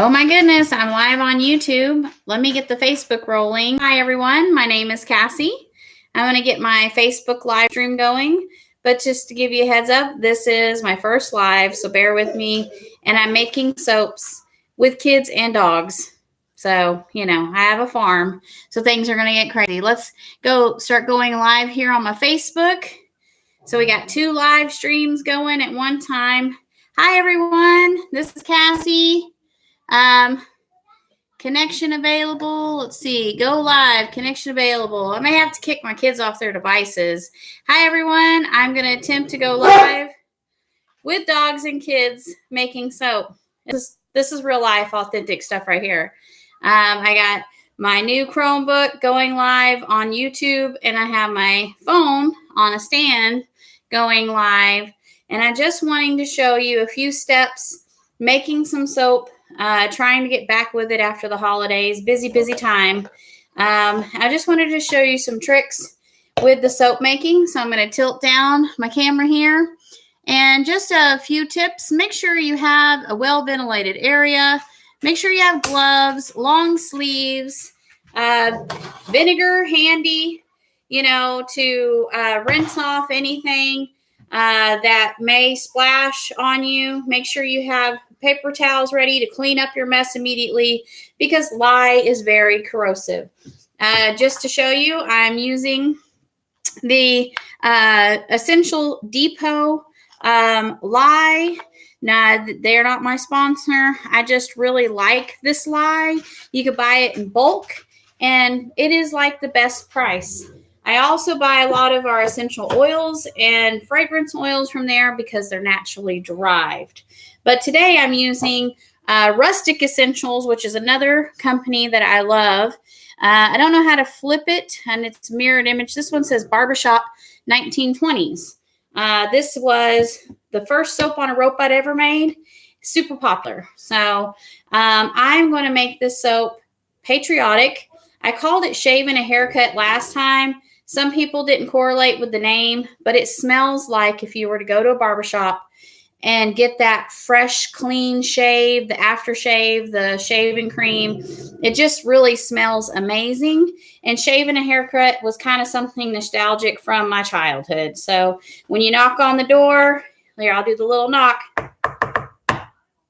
Oh my goodness, I'm live on YouTube. Let me get the Facebook rolling. Hi everyone, my name is Cassie. I'm going to get my Facebook live stream going, but just to give you a heads up, this is my first live, so bear with me. And I'm making soaps with kids and dogs. So, I have a farm, so things are going to get crazy. Let's start going live here on my Facebook. So we got 2 live streams going at one time. Hi everyone, this is Cassie. Connection available. Let's see. Go live. Connection available. I may have to kick my kids off their devices. Hi, everyone. I'm going to attempt to go live with dogs and kids making soap. This is real life, authentic stuff right here. I got my new Chromebook going live on YouTube, and I have my phone on a stand going live. And I'm just wanting to show you a few steps making some soap. Trying to get back with it after the holidays. Busy time. I just wanted to show you some tricks with the soap making. So I'm going to tilt down my camera here. And just a few tips. Make sure you have a well-ventilated area. Make sure you have gloves, long sleeves, vinegar handy, to rinse off anything that may splash on you. Make sure you have paper towels ready to clean up your mess immediately because lye is very corrosive. Just to show you, I'm using the Essential Depot lye. Now, they're not my sponsor. I just really like this lye. You could buy it in bulk, and it is like the best price. I also buy a lot of our essential oils and fragrance oils from there because they're naturally derived. But today I'm using Rustic Essentials, which is another company that I love. I don't know how to flip it, and it's mirrored image. This one says Barbershop 1920s. This was the first soap on a rope I'd ever made. Super popular. So I'm going to make this soap patriotic. I called it Shaving a Haircut last time. Some people didn't correlate with the name, but it smells like if you were to go to a barbershop and get that fresh, clean shave, the aftershave, the shaving cream. It just really smells amazing. And Shaving a Haircut was kind of something nostalgic from my childhood. So when you knock on the door, here, I'll do the little knock.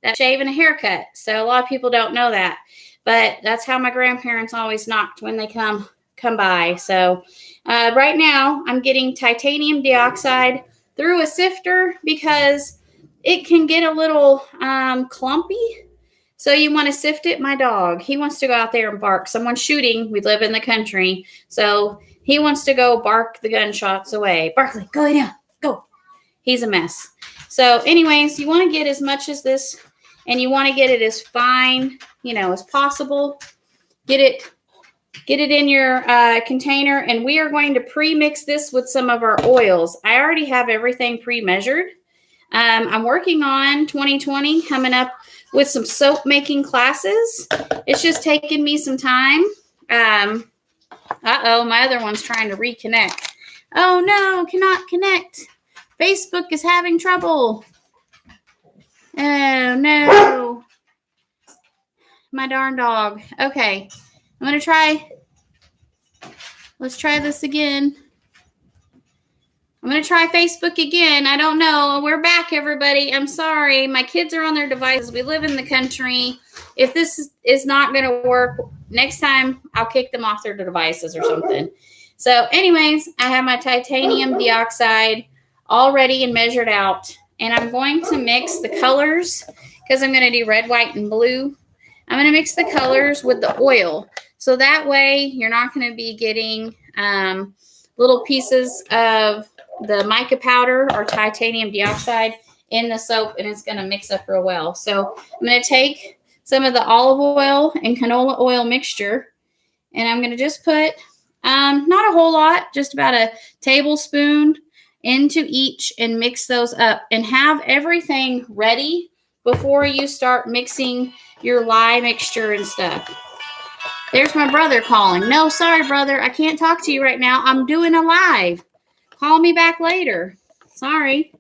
That's Shaving a Haircut. So a lot of people don't know that. But that's how my grandparents always knocked when they come by. So right now, I'm getting titanium dioxide through a sifter because it can get a little clumpy. So you want to sift it. My dog, he wants to go out there and bark. Someone's shooting. We live in the country. So he wants to go bark the gunshots away. Barkley, go lay down. Go. He's a mess. So anyways, you want to get as much as this, and you want to get it as fine, as possible. Get it in your container, and we are going to pre-mix this with some of our oils. I already have everything pre-measured. I'm working on 2020, coming up with some soap making classes. It's just taking me some time. Uh-oh, my other one's trying to reconnect. Oh no, cannot connect. Facebook is having trouble. Oh no. My darn dog. Okay, I'm going to try. Let's try this again. I'm going to try Facebook again. I don't know. We're back, everybody. I'm sorry. My kids are on their devices. We live in the country. If this is not going to work, next time I'll kick them off their devices or something. So anyways, I have my titanium dioxide all ready and measured out. And I'm going to mix the colors because I'm going to do red, white, and blue. I'm going to mix the colors with the oil. So that way you're not going to be getting little pieces of the mica powder or titanium dioxide in the soap, and it's going to mix up real well. So I'm going to take some of the olive oil and canola oil mixture, and I'm going to just put not a whole lot, just about a tablespoon into each and mix those up and have everything ready before you start mixing your lye mixture and stuff. There's my brother calling. No, sorry, brother. I can't talk to you right now. I'm doing a live. Call me back later. Sorry.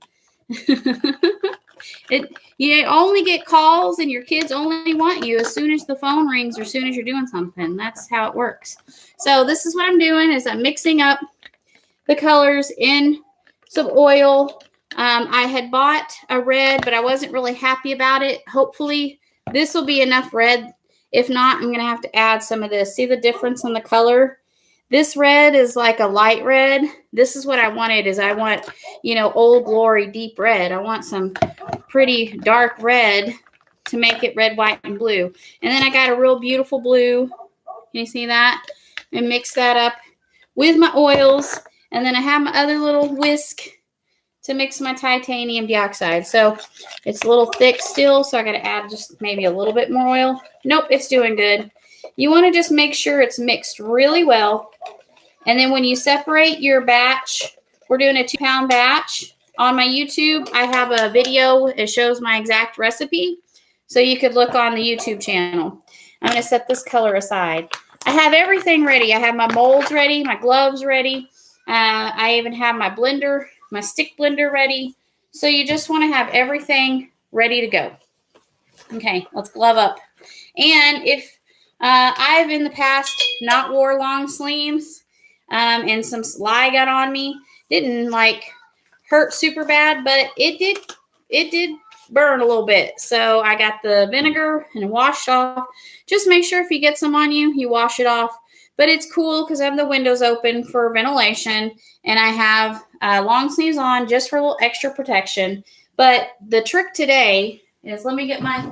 You only get calls and your kids only want you as soon as the phone rings or as soon as you're doing something. That's how it works. So this is what I'm doing is I'm mixing up the colors in some oil. I had bought a red, but I wasn't really happy about it. Hopefully this will be enough red. If not, I'm going to have to add some of this. See the difference in the color? This red is like a light red. This is what I wanted is I want, Old Glory deep red. I want some pretty dark red to make it red, white, and blue. And then I got a real beautiful blue. Can you see that? And mix that up with my oils. And then I have my other little whisk to mix my titanium dioxide. So it's a little thick still, so I got to add just maybe a little bit more oil. Nope, it's doing good. You want to just make sure it's mixed really well. And then when you separate your batch, we're doing a 2-pound batch. On my YouTube, I have a video. It shows my exact recipe. So you could look on the YouTube channel. I'm going to set this color aside. I have everything ready. I have my molds ready, my gloves ready. I even have my blender, my stick blender ready. So you just want to have everything ready to go. Okay, let's glove up. And if I've in the past not wore long sleeves and some lye got on me, didn't hurt super bad, but it did burn a little bit. So I got the vinegar and washed off. Just make sure if you get some on you, you wash it off. But it's cool because I have the windows open for ventilation and I have long sleeves on just for a little extra protection. But the trick today is, I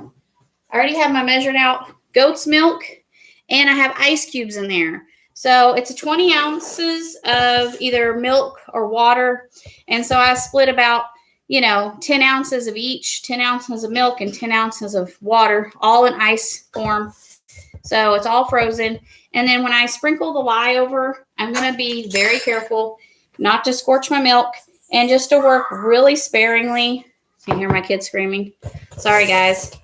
already have my measured out goat's milk and I have ice cubes in there. So it's 20 ounces of either milk or water. And so I split about, 10 ounces of each, 10 ounces of milk and 10 ounces of water, all in ice form. So it's all frozen. And then when I sprinkle the lye over, I'm going to be very careful not to scorch my milk and just to work really sparingly. You can hear my kids screaming. Sorry, guys.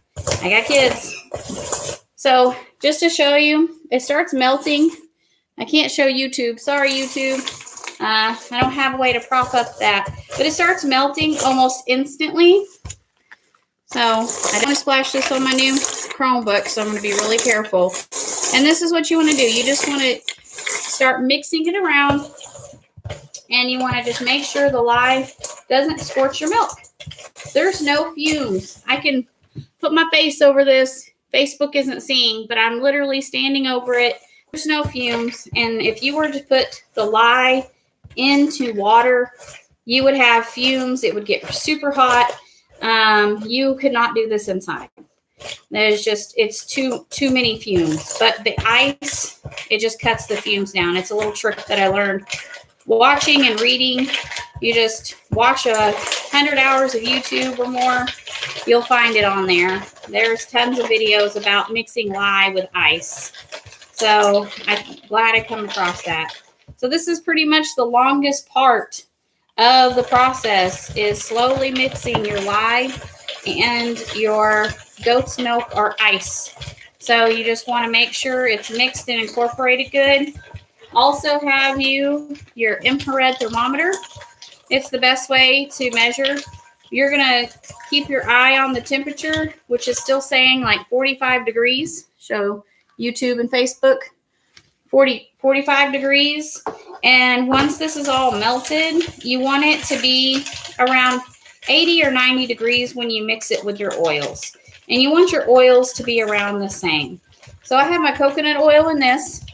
I got kids. So just to show you, it starts melting. I can't show YouTube. Sorry, YouTube. I don't have a way to prop up that. But it starts melting almost instantly. So I don't want to splash this on my new Chromebook, so I'm going to be really careful. And this is what you want to do. You just want to start mixing it around. And you want to just make sure the lye doesn't scorch your milk. There's no fumes. I can put my face over this. Facebook isn't seeing, but I'm literally standing over it. There's no fumes. And if you were to put the lye into water, you would have fumes. It would get super hot. You could not do this inside. It's too many fumes. But the ice, it just cuts the fumes down. It's a little trick that I learned watching and reading. You just watch 100 hours of YouTube or more. You'll find it on there. There's tons of videos about mixing lye with ice. So I'm glad I come across that. So this is pretty much the longest part of the process, is slowly mixing your lye and your goat's milk or ice. So you just want to make sure it's mixed and incorporated good. Also have your infrared thermometer. It's the best way to measure. You're going to keep your eye on the temperature, which is still saying 45 degrees. So YouTube and Facebook, 45 degrees. And once this is all melted, you want it to be around 80 or 90 degrees when you mix it with your oils. And you want your oils to be around the same. So I have my coconut oil in this.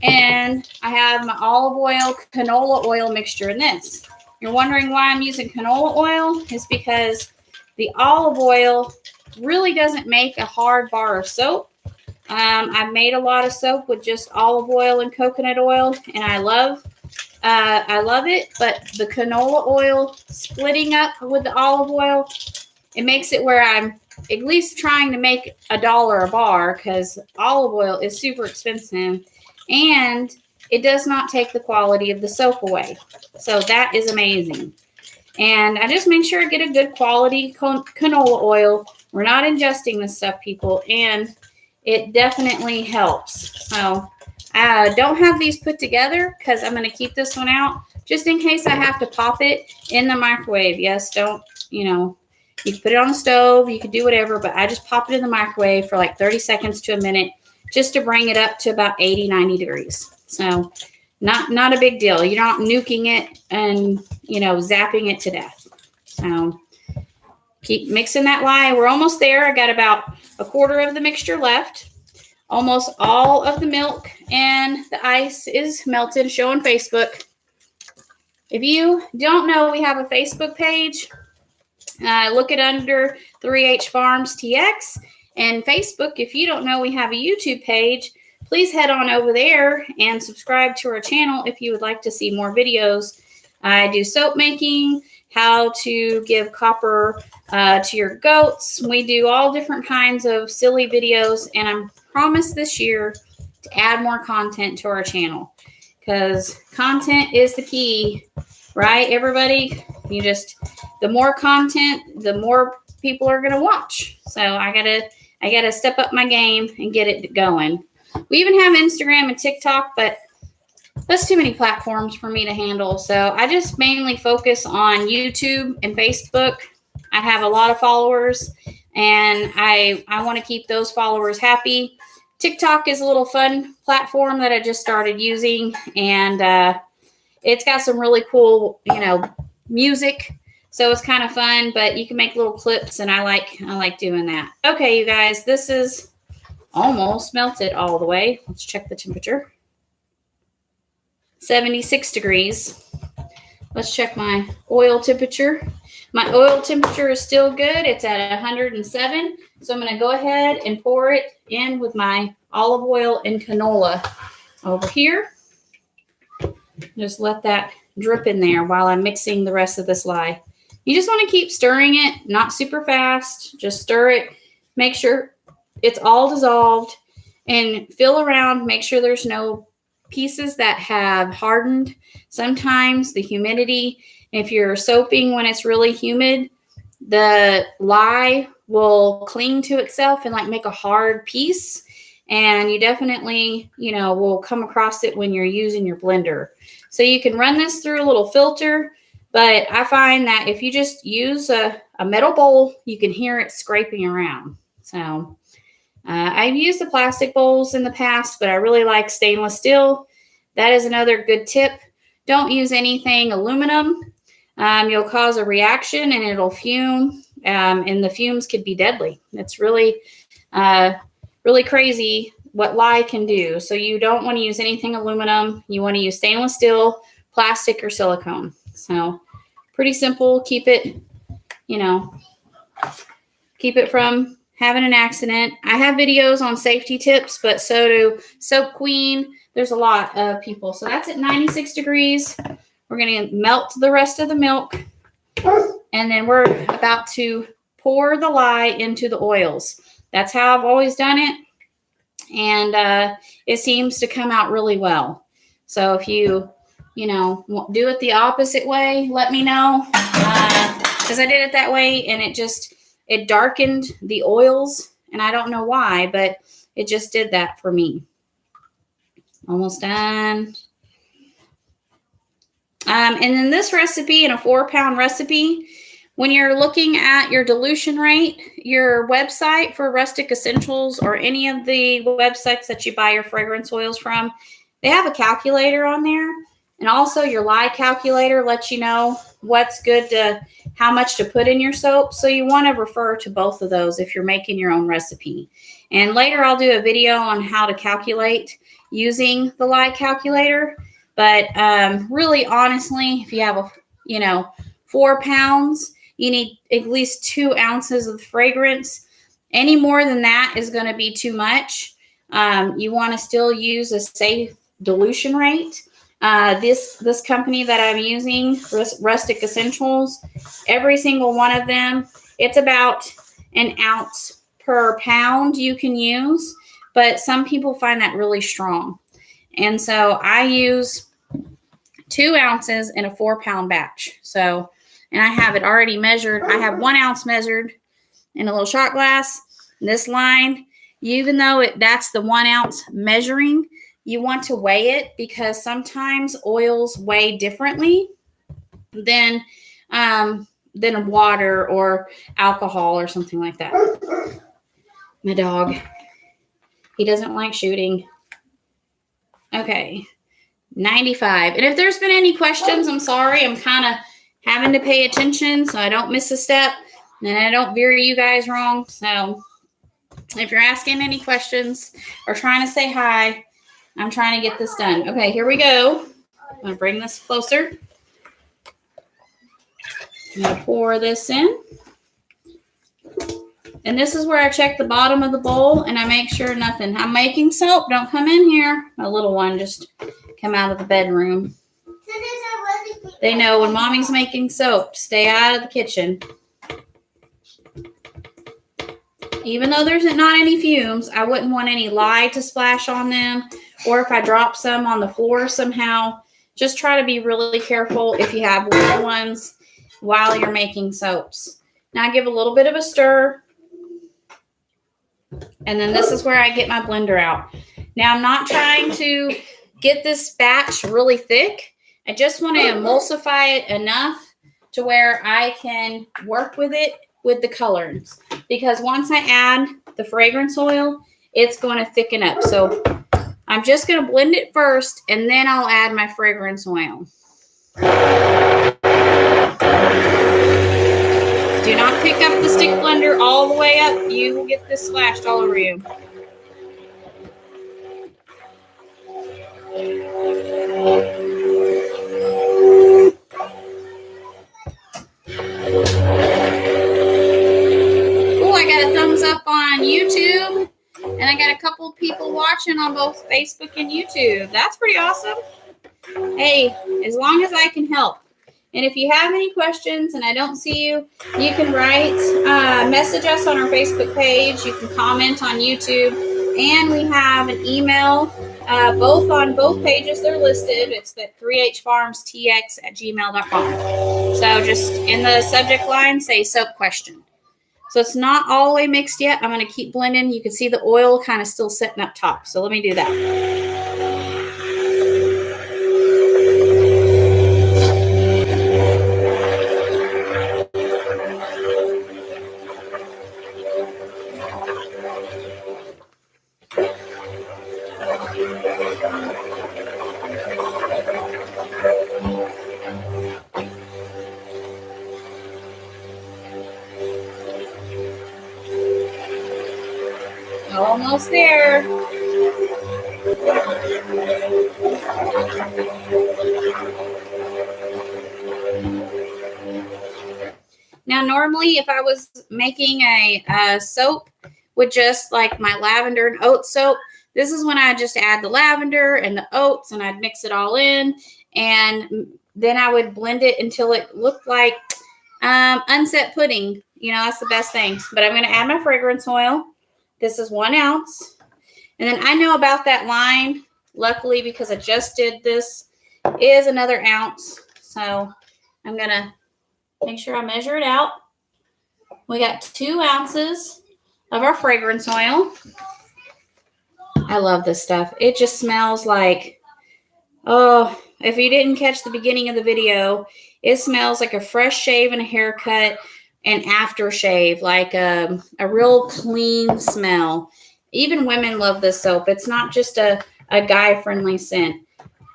And I have my olive oil, canola oil mixture in this. You're wondering why I'm using canola oil? It's because the olive oil really doesn't make a hard bar of soap. I've made a lot of soap with just olive oil and coconut oil, and I love it. But the canola oil splitting up with the olive oil, it makes it where I'm at least trying to make $1 a bar, because olive oil is super expensive. And it does not take the quality of the soap away. So that is amazing. And I just make sure I get a good quality canola oil. We're not ingesting this stuff, people. And it definitely helps. So I don't have these put together because I'm going to keep this one out just in case I have to pop it in the microwave. Yes, don't, You can put it on the stove. You can do whatever, but I just pop it in the microwave for like 30 seconds to a minute just to bring it up to about 80, 90 degrees. So not a big deal. You're not nuking it and, zapping it to death. So keep mixing that lye. We're almost there. I got about a quarter of the mixture left. Almost all of the milk and the ice is melted. Show on Facebook. If you don't know, we have a Facebook page. Look it under 3H Farms TX. And Facebook, if you don't know, we have a YouTube page. Please head on over there and subscribe to our channel if you would like to see more videos. I do soap making, how to give copper to your goats. We do all different kinds of silly videos, and I promise this year to add more content to our channel because content is the key, right, everybody? The more content, the more people are going to watch. So I gotta step up my game and get it going. We even have Instagram and TikTok, but that's too many platforms for me to handle. So I just mainly focus on YouTube and Facebook. I have a lot of followers, and I want to keep those followers happy. TikTok is a little fun platform that I just started using, and it's got some really cool, music. So it's kind of fun, but you can make little clips, and I like doing that. Okay, you guys, this is almost melted all the way. Let's check the temperature. 76 degrees. Let's check my oil temperature. My oil temperature is still good. It's at 107. So I'm going to go ahead and pour it in with my olive oil and canola over here. Just let that drip in there while I'm mixing the rest of this lye. You just want to keep stirring it, not super fast. Just stir it. Make sure it's all dissolved and feel around. Make sure there's no pieces that have hardened. Sometimes the humidity, if you're soaping when it's really humid, the lye will cling to itself and like make a hard piece. And you definitely, will come across it when you're using your blender. So you can run this through a little filter, but I find that if you just use a metal bowl, you can hear it scraping around. So I've used the plastic bowls in the past, but I really like stainless steel. That is another good tip. Don't use anything aluminum. You'll cause a reaction and it'll fume, and the fumes could be deadly. It's really, really crazy what lye can do. So you don't want to use anything aluminum. You want to use stainless steel, plastic, or silicone. So pretty simple. Keep it from having an accident. I have videos on safety tips, but so do Soap Queen. There's a lot of people. So that's at 96 degrees. We're going to melt the rest of the milk. And then we're about to pour the lye into the oils. That's how I've always done it. And it seems to come out really well. So if you, do it the opposite way, let me know. Because I did it that way and it darkened the oils. And I don't know why, but it just did that for me. Almost done. And then this recipe, in a 4-pound recipe, when you're looking at your dilution rate, your website for Rustic Essentials or any of the websites that you buy your fragrance oils from, they have a calculator on there. And also your lye calculator lets you know what's good how much to put in your soap. So you want to refer to both of those if you're making your own recipe. And later I'll do a video on how to calculate using the lye calculator. But really, honestly, if you have 4 pounds, you need at least 2 ounces of fragrance. Any more than that is going to be too much. You want to still use a safe dilution rate. This company that I'm using, Rustic Essentials, every single one of them, it's about 1 ounce per pound you can use. But some people find that really strong. And so I use 2 ounces in a 4-pound batch. So, and I have it already measured. I have 1 ounce measured in a little shot glass. This line, even though that's the 1 ounce measuring, you want to weigh it because sometimes oils weigh differently than than water or alcohol or something like that. My dog, he doesn't like shooting. Okay, 95. And if there's been any questions, I'm sorry. I'm kind of having to pay attention so I don't miss a step and I don't veer you guys wrong. So if you're asking any questions or trying to say hi, I'm trying to get this done. Okay, here we go. I'm going to bring this closer. I'm going to pour this in. And this is where I check the bottom of the bowl and I make sure nothing. I'm making soap. Don't come in here. My little one just come out of the bedroom. They know when mommy's making soap, stay out of the kitchen. Even though there's not any fumes, I wouldn't want any lye to splash on them. Or if I drop some on the floor somehow, just try to be really careful if you have little ones while you're making soaps. Now I give a little bit of a stir. And then this is where I get my blender out. Now I'm not trying to get this batch really thick. I just want to emulsify it enough to where I can work with it with the colorants. Because once I add the fragrance oil, it's going to thicken up. So I'm just going to blend it first and then I'll add my fragrance oil. Do not pick up the stick blender all the way up. You will get this splashed all over you. Cool, I got a thumbs up on YouTube. And I got a couple people watching on both Facebook and YouTube. That's pretty awesome. Hey, as long as I can help. And if you have any questions and I don't see you, you can write, message us on our Facebook page. You can comment on YouTube. And we have an email, both on both pages. They're listed. It's the 3hfarmstx@gmail.com. So just in the subject line, say soap question. So it's not all the way mixed yet. I'm going to keep blending. You can see the oil kind of still sitting up top. So let me do that. Almost there. Now, normally, if I was making a soap with just like my lavender and oat soap, this is when I just add the lavender and the oats and I'd mix it all in. And then I would blend it until it looked like unset pudding. You know, that's the best thing. But I'm going to add my fragrance oil. This is 1 ounce. And then I know about that line, luckily, because I just did this, is another ounce. So I'm going to make sure I measure it out. We got 2 ounces of our fragrance oil. I love this stuff. It just smells like, oh, if you didn't catch the beginning of the video, it smells like a fresh shave and a haircut and aftershave, like a real clean smell. Even women love this soap. It's not just a guy-friendly scent.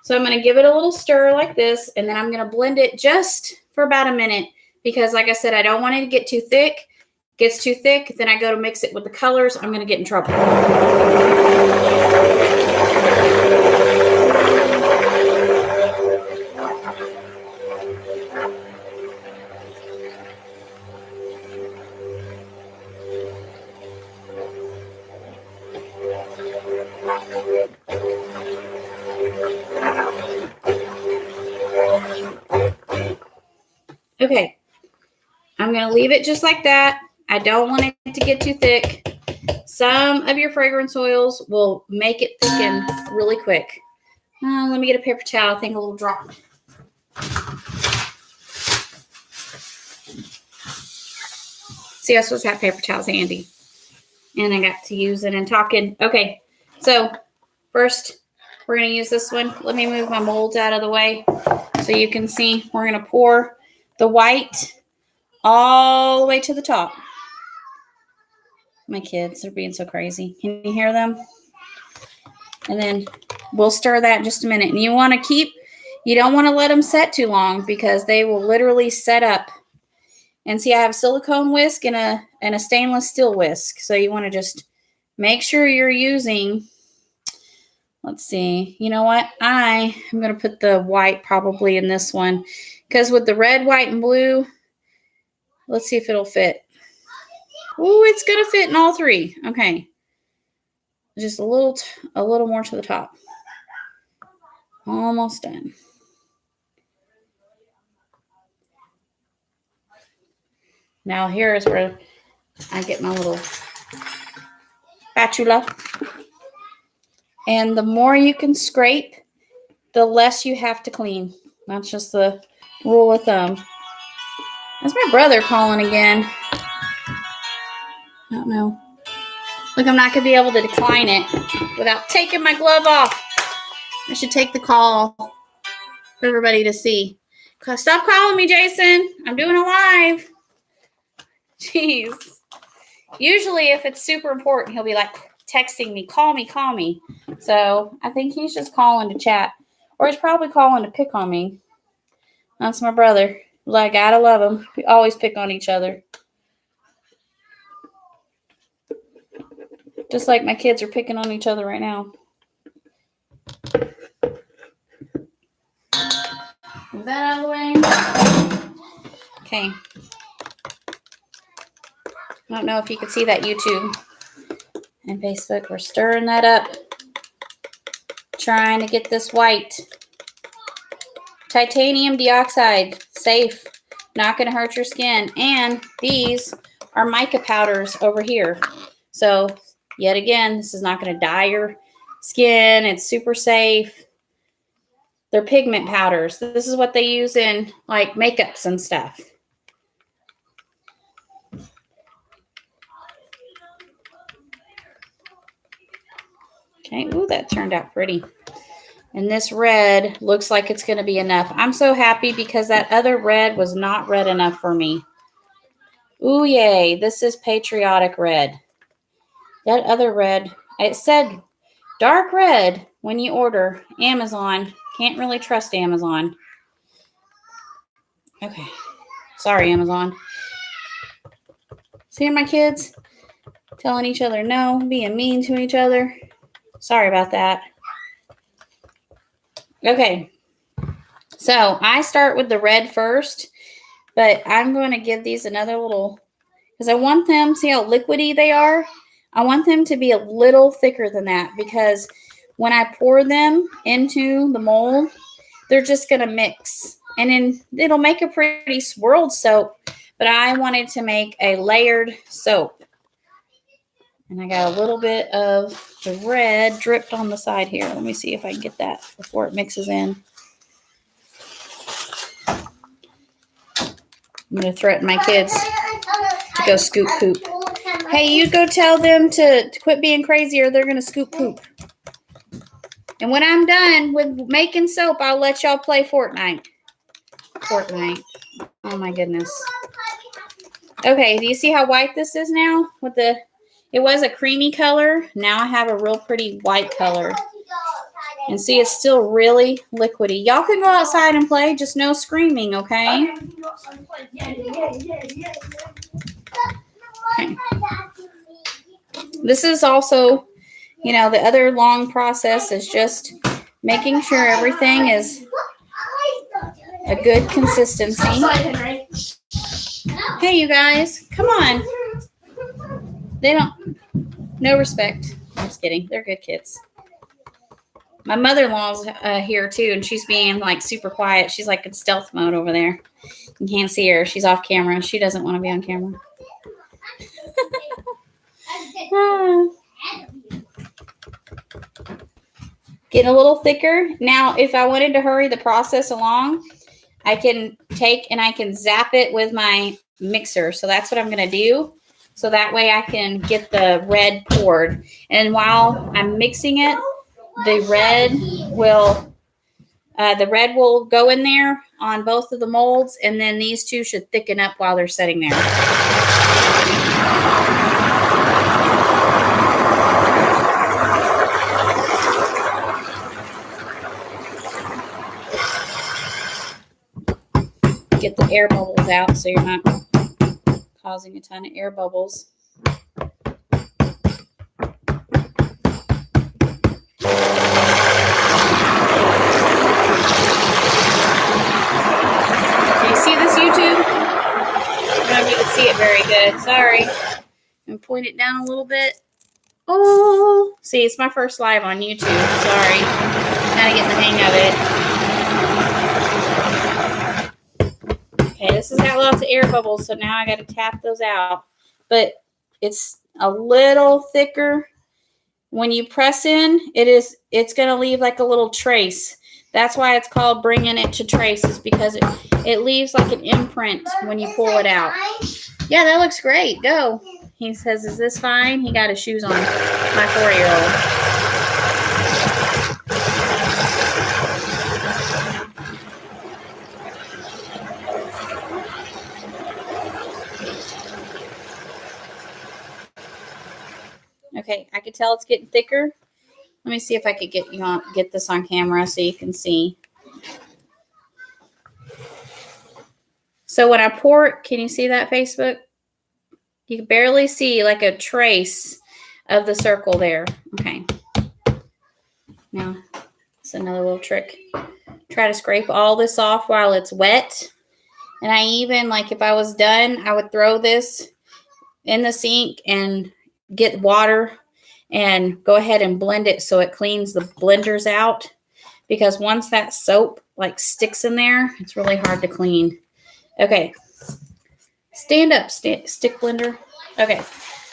So I'm going to give it a little stir like this, and then I'm going to blend it just for about a minute because, like I said, I don't want it to get too thick. It gets too thick, then I go to mix it with the colors. I'm going to get in trouble. Okay, I'm going to leave it just like that. I don't want it to get too thick. Some of your fragrance oils will make it thicken really quick. Let me get a paper towel. I think a little drop. See, I supposed to have paper towels handy. And I got to use it and talking. Okay, so first we're going to use this one. Let me move my molds out of the way so you can see. We're going to pour the white all the way to the top. My kids are being so crazy. Can you hear them? And then we'll stir that in just a minute. And you don't want to let them set too long because they will literally set up. And see, I have a silicone whisk and a stainless steel whisk. So you want to just make sure you're using, let's see, you know what? I'm going to put the white probably in this one because with the red, white, and blue, let's see if it'll fit. Ooh, it's going to fit in all three. Okay. Just a little more to the top. Almost done. Now here is where I get my little spatula. And the more you can scrape, the less you have to clean. That's just the rule of thumb. That's my brother calling again. I don't know. Look, I'm not going to be able to decline it without taking my glove off. I should take the call for everybody to see. Stop calling me, Jason. I'm doing a live. Jeez. Usually if it's super important, he'll be like texting me, call me. So I think he's just calling to chat. Or he's probably calling to pick on me. That's my brother. I gotta love him. We always pick on each other. Just like my kids are picking on each other right now. Move that out of the way. Okay. I don't know if you can see that YouTube and Facebook. We're stirring that up. Trying to get this white. Titanium dioxide. Safe. Not going to hurt your skin. And these are mica powders over here. So, yet again, this is not going to dye your skin. It's super safe. They're pigment powders. This is what they use in, like, makeups and stuff. Okay, ooh, that turned out pretty. And this red looks like it's going to be enough. I'm so happy because that other red was not red enough for me. Ooh, yay. This is patriotic red. That other red, it said dark red when you order. Amazon. Can't really trust Amazon. Okay. Sorry, Amazon. See my kids telling each other no, being mean to each other. Sorry about that. Okay. So I start with the red first, but I'm going to give these another little, because I want them, see how liquidy they are? I want them to be a little thicker than that because when I pour them into the mold, they're just going to mix. And then it'll make a pretty swirled soap, but I wanted to make a layered soap. And I got a little bit of the red dripped on the side here. Let me see if I can get that before it mixes in. I'm going to threaten my kids to go scoop poop. Hey, you go tell them to quit being crazy or they're going to scoop poop. And when I'm done with making soap, I'll let y'all play Fortnite. Oh, my goodness. Okay, do you see how white this is now? It was a creamy color. Now I have a real pretty white color. And see, it's still really liquidy. Y'all can go outside and play. Just no screaming, okay? Okay. This is also, the other long process is just making sure everything is a good consistency. Hey, you guys, come on. No respect. I'm just kidding. They're good kids. My mother-in-law's here too, and she's being like super quiet. She's like in stealth mode over there. You can't see her. She's off camera. She doesn't want to be on camera. Getting a little thicker. Now, if I wanted to hurry the process along, I can take and I can zap it with my mixer. So that's what I'm going to do. So that way I can get the red poured. And while I'm mixing it, the red will The red will go in there on both of the molds, and then these two should thicken up while they're sitting there. Get the air bubbles out so you're not causing a ton of air bubbles. See it very good. Sorry. I'm point it down a little bit. Oh, see, it's my first live on YouTube. Sorry. Gotta get the hang of it. Okay, this has got lots of air bubbles, so now I gotta tap those out. But it's a little thicker. When you press in, it's gonna leave like a little trace. That's why it's called bringing it to traces, because it leaves like an imprint when you pull it out. Yeah, that looks great. Go. He says, is this fine? He got his shoes on. My 4-year-old. Okay, I can tell it's getting thicker. Let me see if I could get this on camera so you can see. So when I pour it, can you see that, Facebook? You can barely see like a trace of the circle there. Okay. Now, it's another little trick. Try to scrape all this off while it's wet. And I even, like if I was done, I would throw this in the sink and get water and go ahead and blend it so it cleans the blenders out. Because once that soap like sticks in there, it's really hard to clean. Okay. Stand up, stick blender. Okay.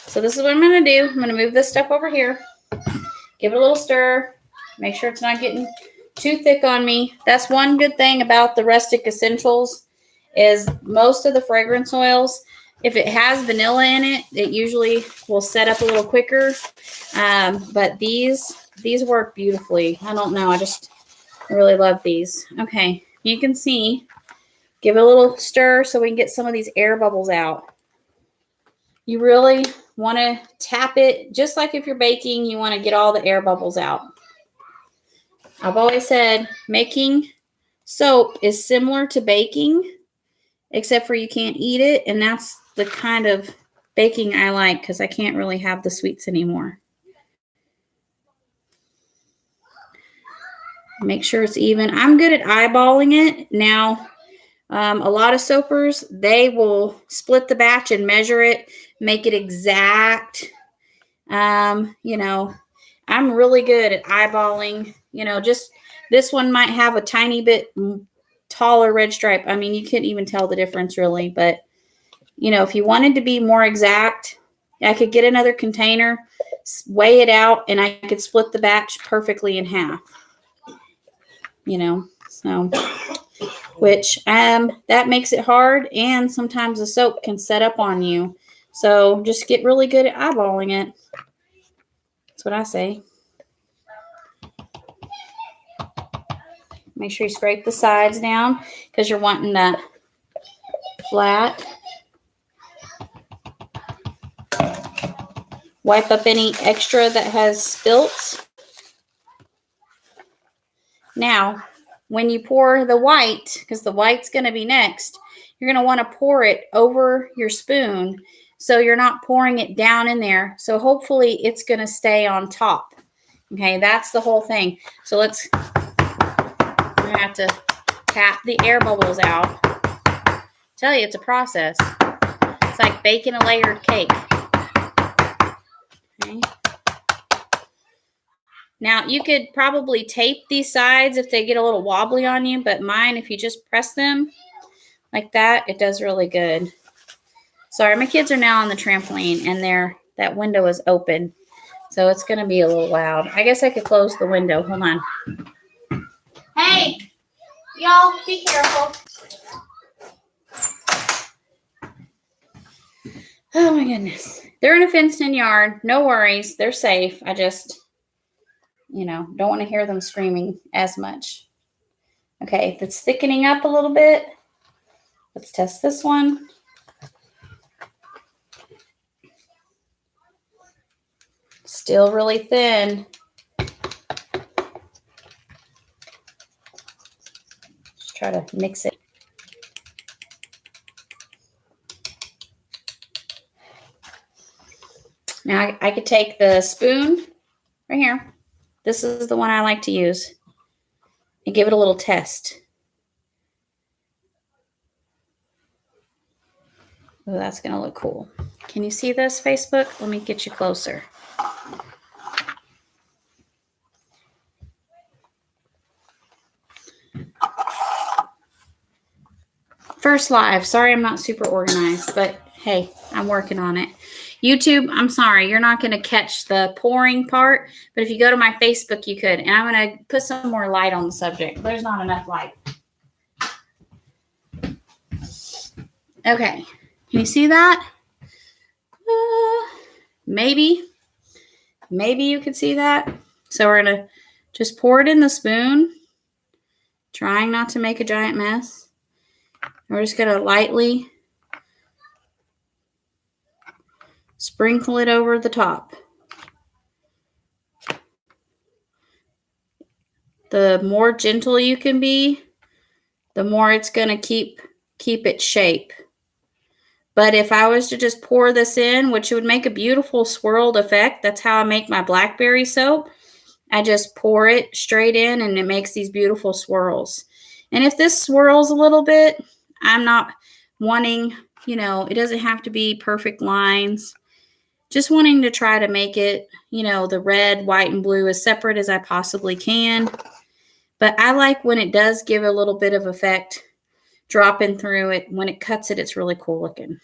So this is what I'm going to do. I'm going to move this stuff over here. Give it a little stir. Make sure it's not getting too thick on me. That's one good thing about the Rustic Essentials is most of the fragrance oils, if it has vanilla in it, it usually will set up a little quicker. But these work beautifully. I don't know. I really love these. Okay. You can see, give it a little stir so we can get some of these air bubbles out. You really want to tap it, just like if you're baking, you want to get all the air bubbles out. I've always said making soap is similar to baking, except for you can't eat it. And that's the kind of baking I like because I can't really have the sweets anymore. Make sure it's even. I'm good at eyeballing it. Now, a lot of soapers, they will split the batch and measure it, make it exact. You know, I'm really good at eyeballing. You know, just this one might have a tiny bit taller red stripe. I mean, you couldn't even tell the difference really. But, you know, if you wanted to be more exact, I could get another container, weigh it out, and I could split the batch perfectly in half. You know, so, which that makes it hard, and sometimes the soap can set up on you. So just get really good at eyeballing it. That's what I say. Make sure you scrape the sides down because you're wanting that flat. Wipe up any extra that has spilt. Now, when you pour the white, because the white's going to be next, you're going to want to pour it over your spoon so you're not pouring it down in there. So hopefully it's going to stay on top. Okay, that's the whole thing. So we're going to have to tap the air bubbles out. I tell you, it's a process. It's like baking a layered cake. Okay. Now, you could probably tape these sides if they get a little wobbly on you, but mine, if you just press them like that, it does really good. Sorry, my kids are now on the trampoline, and that window is open, so it's going to be a little loud. I guess I could close the window. Hold on. Hey, y'all, be careful. Oh, my goodness. They're in a fenced-in yard. No worries. They're safe. I just... you know, don't want to hear them screaming as much. Okay, that's thickening up a little bit. Let's test this one. Still really thin. Just try to mix it. Now I could take the spoon right here. This is the one I like to use. And give it a little test. Oh, that's going to look cool. Can you see this, Facebook? Let me get you closer. First live. Sorry I'm not super organized, but hey, I'm working on it. YouTube, I'm sorry, you're not going to catch the pouring part, but if you go to my Facebook, you could. And I'm going to put some more light on the subject. There's not enough light. Okay. Can you see that? Maybe you could see that. So we're going to just pour it in the spoon, trying not to make a giant mess. We're just going to lightly sprinkle it over the top. The more gentle you can be, the more it's going to keep its shape. But if I was to just pour this in, which would make a beautiful swirled effect, that's how I make my blackberry soap. I just pour it straight in and it makes these beautiful swirls. And if this swirls a little bit, I'm not wanting, it doesn't have to be perfect lines. Just wanting to try to make it, the red, white, and blue as separate as I possibly can. But I like when it does give a little bit of effect dropping through it. When it cuts it, it's really cool looking.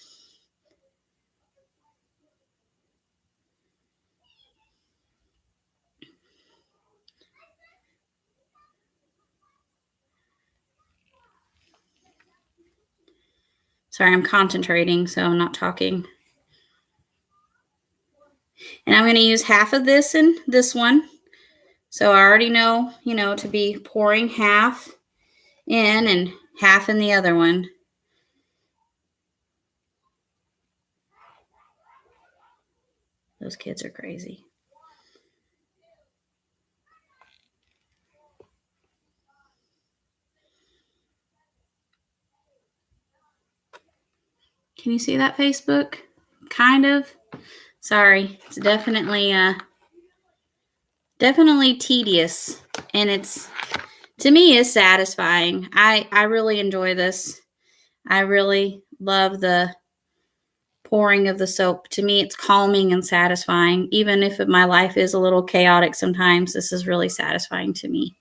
Sorry, I'm concentrating, so I'm not talking. And I'm going to use half of this in this one. So I already know, to be pouring half in and half in the other one. Those kids are crazy. Can you see that, Facebook? Kind of. Sorry. It's definitely tedious. And it's, to me, is satisfying. I really enjoy this. I really love the pouring of the soap. To me, it's calming and satisfying. Even if my life is a little chaotic sometimes, this is really satisfying to me.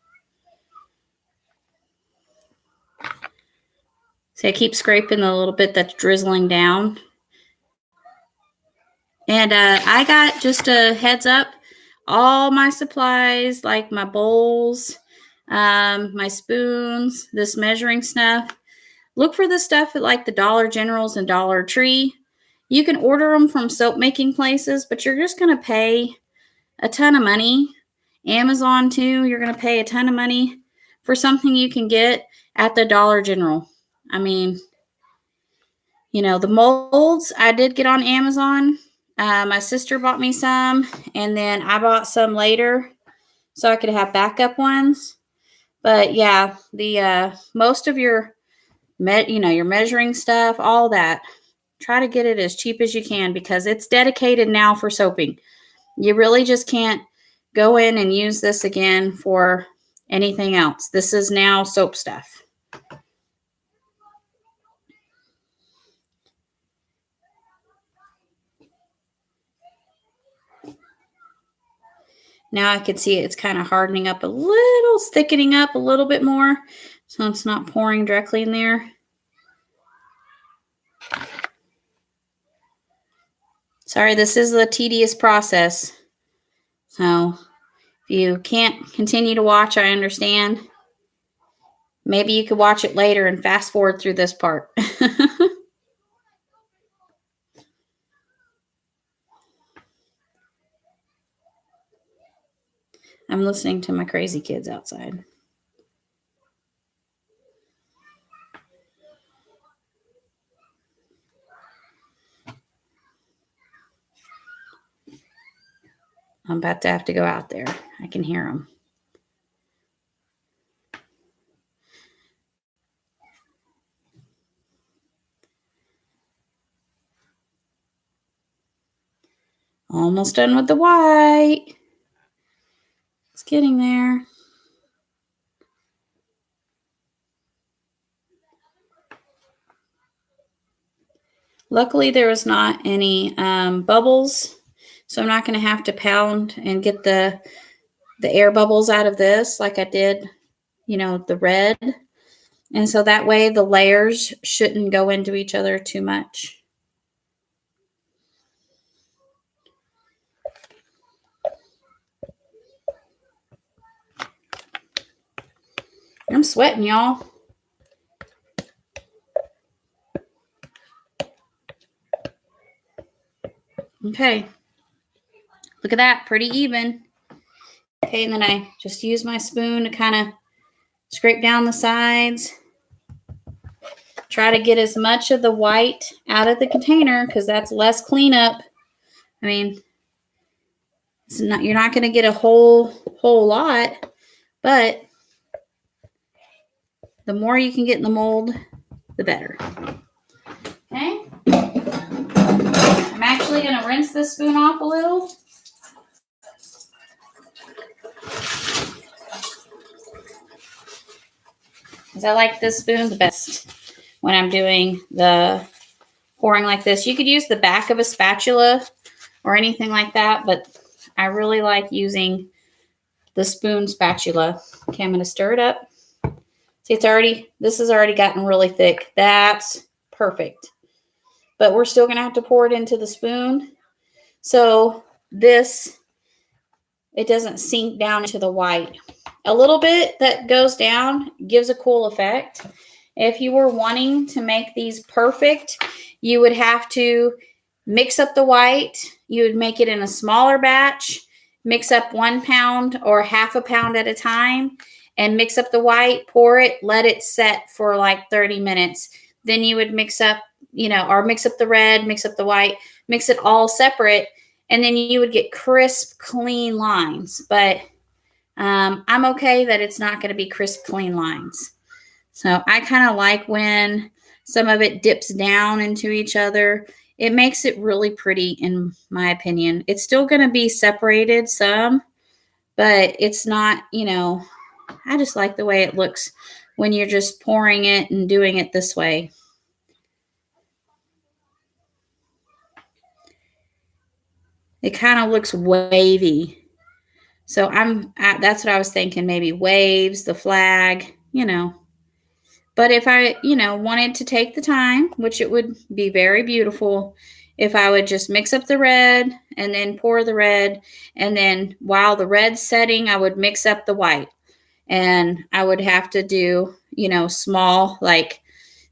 So I keep scraping the little bit that's drizzling down. And I got just a heads up, all my supplies, like my bowls, my spoons, this measuring stuff. Look for the stuff at like the Dollar Generals and Dollar Tree. You can order them from soap making places, but you're just going to pay a ton of money. Amazon too, you're going to pay a ton of money for something you can get at the Dollar General. I mean, the molds I did get on Amazon. My sister bought me some, and then I bought some later so I could have backup ones. But yeah, the most of your your measuring stuff, all that, try to get it as cheap as you can because it's dedicated now for soaping. You really just can't go in and use this again for anything else. This is now soap stuff. Now I can see it's kind of hardening up a little, thickening up a little bit more. So it's not pouring directly in there. Sorry, this is a tedious process. So if you can't continue to watch, I understand. Maybe you could watch it later and fast forward through this part. I'm listening to my crazy kids outside. I'm about to have to go out there. I can hear them. Almost done with the white. It's getting there. Luckily, there was not any bubbles, so I'm not going to have to pound and get the air bubbles out of this like I did, the red. And so that way the layers shouldn't go into each other too much. I'm sweating, y'all. Okay. Look at that. Pretty even. Okay, and then I just use my spoon to kind of scrape down the sides. Try to get as much of the white out of the container because that's less cleanup. I mean, you're not going to get a whole lot, but the more you can get in the mold, the better. Okay. I'm actually going to rinse this spoon off a little. Because I like this spoon the best when I'm doing the pouring like this. You could use the back of a spatula or anything like that, but I really like using the spoon spatula. Okay, I'm going to stir it up. See, this has already gotten really thick. That's perfect. But we're still going to have to pour it into the spoon. So it doesn't sink down into the white. A little bit that goes down gives a cool effect. If you were wanting to make these perfect, you would have to mix up the white. You would make it in a smaller batch, mix up 1 pound or half a pound at a time, and mix up the white, pour it, let it set for like 30 minutes. Then you would mix up, or mix up the red, mix up the white, mix it all separate, and then you would get crisp, clean lines. But I'm okay that it's not going to be crisp, clean lines. So I kind of like when some of it dips down into each other. It makes it really pretty, in my opinion. It's still going to be separated some, but it's not, I just like the way it looks when you're just pouring it and doing it this way. It kind of looks wavy. So that's what I was thinking, maybe waves, the flag, But if I, wanted to take the time, which it would be very beautiful, if I would just mix up the red and then pour the red, and then while the red's setting, I would mix up the white. And I would have to do, small, like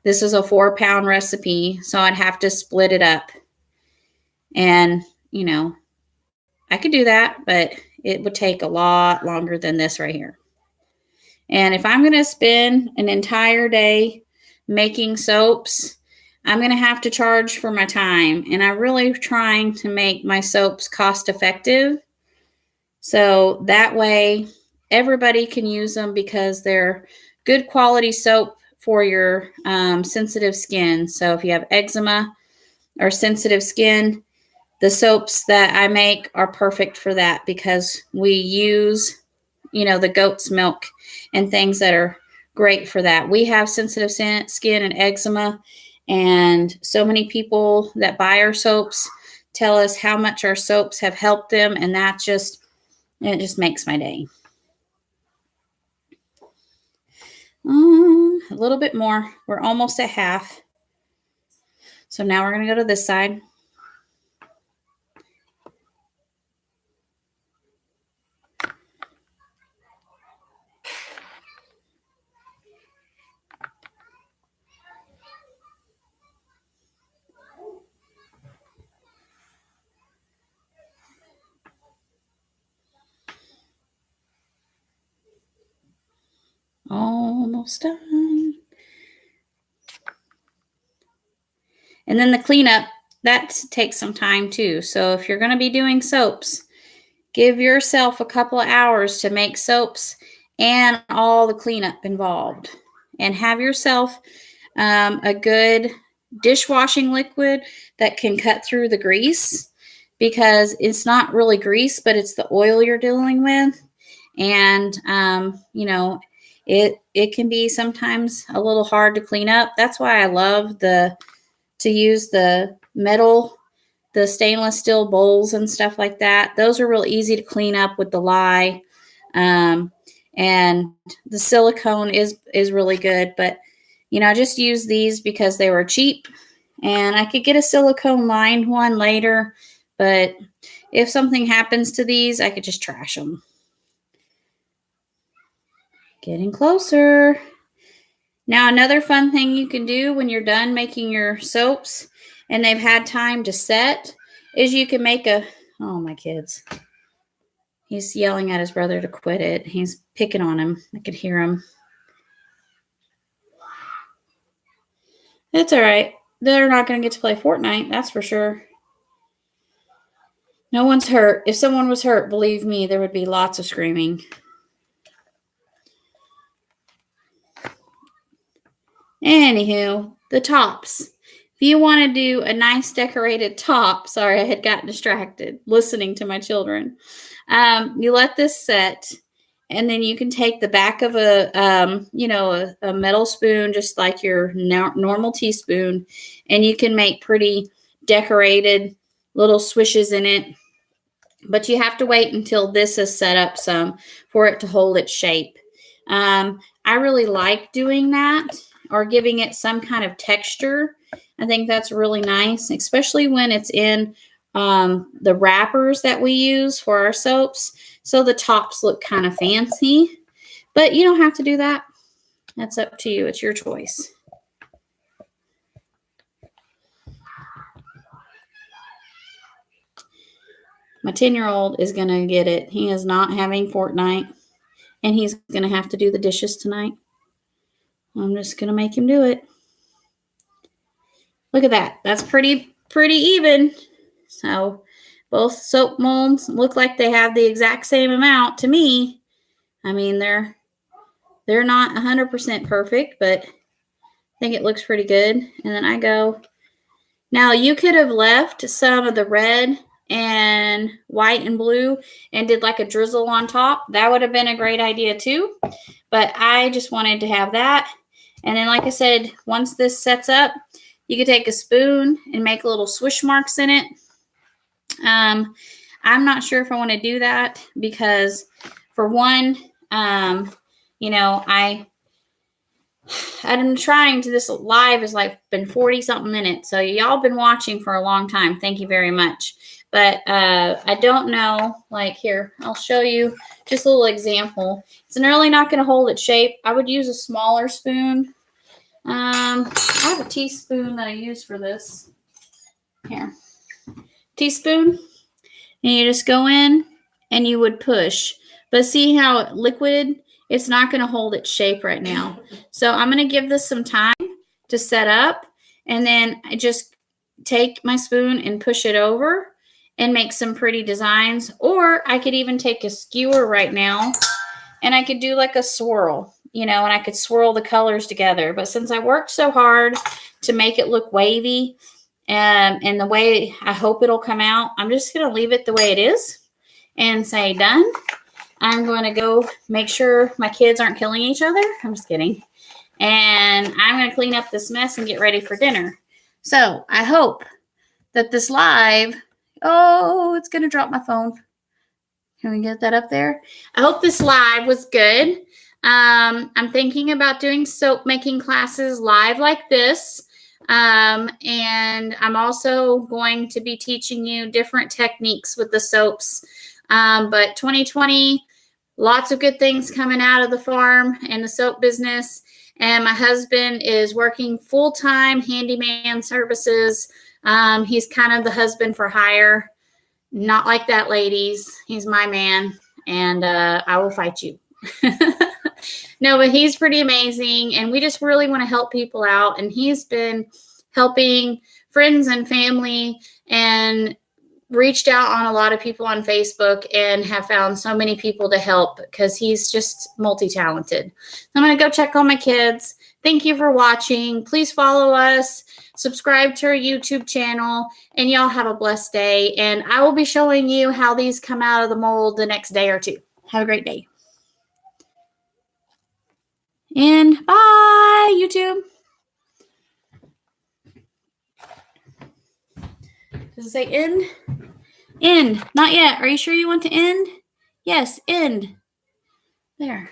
this is a 4 pound recipe. So I'd have to split it up. And, I could do that, but it would take a lot longer than this right here. And if I'm going to spend an entire day making soaps, I'm going to have to charge for my time. And I'm really trying to make my soaps cost effective. So that way everybody can use them because they're good quality soap for your sensitive skin. So if you have eczema or sensitive skin, the soaps that I make are perfect for that because we use, the goat's milk and things that are great for that. We have sensitive skin and eczema, and so many people that buy our soaps tell us how much our soaps have helped them, and it just makes my day. A little bit more. We're almost at half. So now we're going to go to this side. Almost done. And then the cleanup, that takes some time too. So if you're going to be doing soaps, give yourself a couple of hours to make soaps and all the cleanup involved. And have yourself a good dishwashing liquid that can cut through the grease, because it's not really grease, but it's the oil you're dealing with. And, it can be sometimes a little hard to clean up. That's why I love to use the stainless steel bowls and stuff like that. Those are real easy to clean up with the lye. And the silicone is really good, but I just use these because they were cheap, and I could get a silicone lined one later, but if something happens to these, I could just trash them. Getting closer. Now, another fun thing you can do when you're done making your soaps and they've had time to set is you can make oh, my kids. He's yelling at his brother to quit it. He's picking on him. I could hear him. It's all right. They're not going to get to play Fortnite, that's for sure. No one's hurt. If someone was hurt, believe me, there would be lots of screaming. Anywho, the tops. If you want to do a nice decorated top, sorry, I had gotten distracted listening to my children. You let this set, and then you can take the back of a metal spoon, just like your normal teaspoon, and you can make pretty decorated little swishes in it. But you have to wait until this is set up some for it to hold its shape. I really like doing that, or giving it some kind of texture. I think that's really nice, especially when it's in the wrappers that we use for our soaps. So the tops look kind of fancy, but you don't have to do that. That's up to you. It's your choice. My 10-year-old is going to get it. He is not having Fortnite, and he's going to have to do the dishes tonight. I'm just going to make him do it. Look at that. That's pretty even. So both soap molds look like they have the exact same amount to me. I mean, they're not 100% perfect, but I think it looks pretty good. And then I go. Now, you could have left some of the red and white and blue and did like a drizzle on top. That would have been a great idea too. But I just wanted to have that. And then, like I said, once this sets up, you could take a spoon and make little swish marks in it. I'm not sure if I want to do that because, for one, I'm trying to, this live has been 40 something minutes. So y'all been watching for a long time. Thank you very much. But I don't know, here, I'll show you just a little example. It's really not going to hold its shape. I would use a smaller spoon. I have a teaspoon that I use for this. Here. Teaspoon. And you just go in and you would push. But see how liquid? It's not going to hold its shape right now. So I'm going to give this some time to set up. And then I just take my spoon and push it over and make some pretty designs. Or I could even take a skewer right now and I could do like a swirl, and I could swirl the colors together. But since I worked so hard to make it look wavy and the way I hope it'll come out, I'm just going to leave it the way it is and say done. I'm going to go make sure my kids aren't killing each other. I'm just kidding. And I'm going to clean up this mess and get ready for dinner. So I hope that this live, it's going to drop my phone. Can we get that up there? I hope this live was good. I'm thinking about doing soap making classes live like this. And I'm also going to be teaching you different techniques with the soaps. But 2020, lots of good things coming out of the farm and the soap business. And my husband is working full-time handyman services. He's kind of the husband for hire. Not like that, ladies. He's my man, and I will fight you. No, but he's pretty amazing, and we just really want to help people out. And he's been helping friends and family and reached out on a lot of people on Facebook and have found so many people to help because he's just multi-talented. I'm going to go check on my kids. Thank you for watching. Please follow us, subscribe to our YouTube channel, and y'all have a blessed day. And I will be showing you how these come out of the mold the next day or two. Have a great day. And bye, YouTube. Does it say end? End. Not yet. Are you sure you want to end? Yes, end. There.